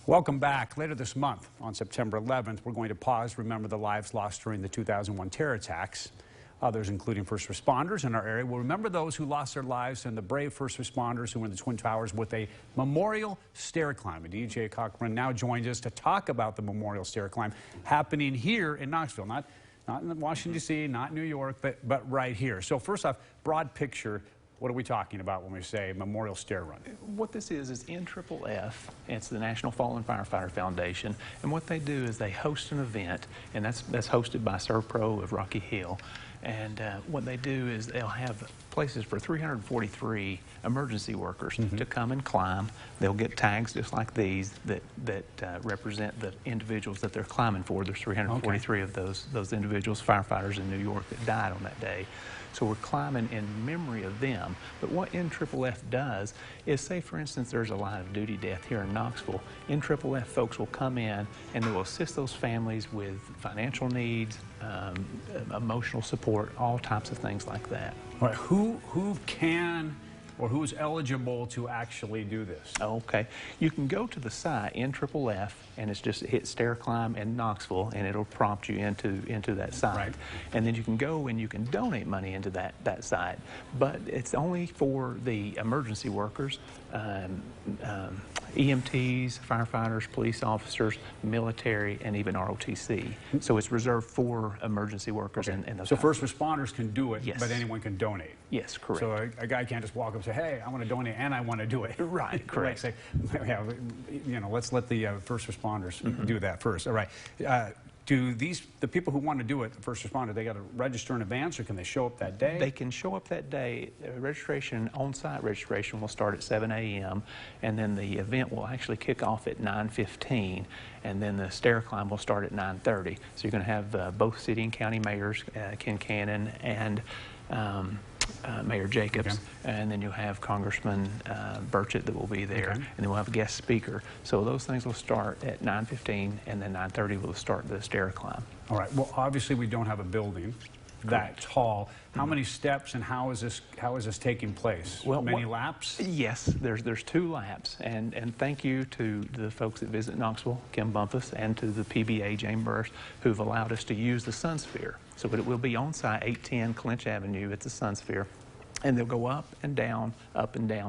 Welcome back. Later this month, on September 11th, we're going to pause to remember the lives lost during the 2001 terror attacks. Others, including first responders in our area, will remember those who lost their lives and the brave first responders who were in the Twin Towers with a Memorial Stair Climb. And DJ Cochran now joins us to talk about the Memorial Stair Climb happening here in Knoxville, not in Washington, D.C., not New York, but right here. So first off, broad picture, what are we talking about when we say Memorial Stair Run? What this is NFFF. It's the National Fallen Firefighter Foundation, and what they do is they host an event, and that's hosted by SERPRO of Rocky Hill. And what they do is they'll have places for 343 emergency workers to come and climb. They'll get tags just like these that represent the individuals that they're climbing for. There's 343 of those individuals, firefighters in New York, that died on that day. So we're climbing in memory of them. But what NFFF does is, say for instance there's a line of duty death here in Knoxville, NFFF folks will come in and they will assist those families with financial needs, emotional support, all types of things like that. All right, who can or who is eligible to actually do this? Okay, you can go to the site NFFF, and it's just hit Stair Climb in Knoxville, and it'll prompt you into that site. Right. And then you can go and you can donate money into that site, but it's only for the emergency workers, EMTs, firefighters, police officers, military, and even ROTC. So it's reserved for emergency workers. Okay. And those so first responders can do it, yes, but anyone can donate. Yes, correct. So a guy can't just walk up and say, hey, I want to donate and I want to do it. Right, correct. Say, yeah, you know, let's let the first responders do that first. All right. Do the people who want to do it, the first responder, they got to register in advance, or can they show up that day? They can show up that day. Registration, on-site registration, will start at 7 a.m. and then the event will actually kick off at 9:15, and then the stair climb will start at 9:30. So you're going to have both city and county mayors, Ken Cannon and Mayor Jacobs, and then you'll have Congressman Burchett that will be there, and then we'll have a guest speaker. So those things will start at 9:15, and then 9:30 will start the stair climb. All right. Well, obviously we don't have a building that tall. How many steps and how is this taking place? Well, many laps? Yes, there's 2 laps, and thank you to the folks that visit Knoxville, Kim Bumpus, and to the PBA, Jane Burst, who've allowed us to use the Sunsphere. So it will be on site, 810 Clinch Avenue at the Sunsphere. And they'll go up and down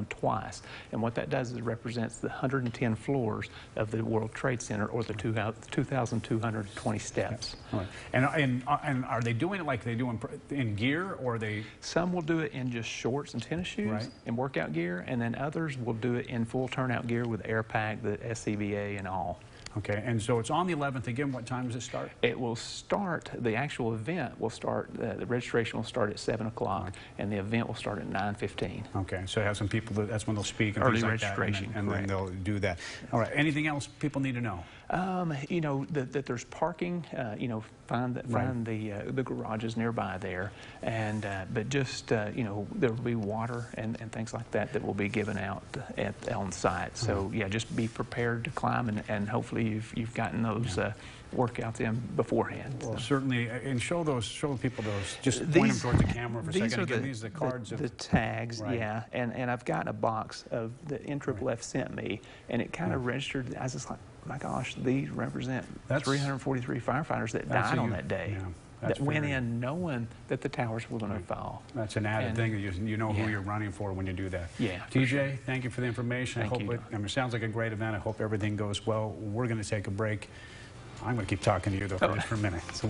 twice. And what that does is it represents the 110 floors of the World Trade Center, or the 2,220 steps. Right. And are they doing it like they do in gear, or they? Some will do it in just shorts and tennis shoes and workout gear, and then others will do it in full turnout gear with air pack, the SCBA, and all. Okay, and so it's on the 11th. Again, what time does it start? It will start, the actual event will start, the registration will start at 7 o'clock, and the event will start at 9:15. Okay, so have some people, that's when they'll speak and early things like registration, that, and then they'll do that. All right, anything else people need to know? You know, that there's parking, you know, find the garages nearby there, and but just, you know, there will be water and things like that will be given out on site. So yeah, just be prepared to climb, and hopefully you've gotten those workouts in beforehand. Well, certainly, and show people those. Just point them towards the camera for a second. Again, these are the cards. The tags, yeah. And I've gotten a box of the NFFF sent me, and it kind of registered. I was just like, my gosh, these represent 343 firefighters that died on that day. Yeah. That went in knowing that the towers were going to fall. That's an added thing. You know who you're running for when you do that. Yeah. TJ, thank you for the information. Thank you. I mean, it sounds like a great event. I hope everything goes well. We're going to take a break. I'm going to keep talking to you, though, for just for a minute. So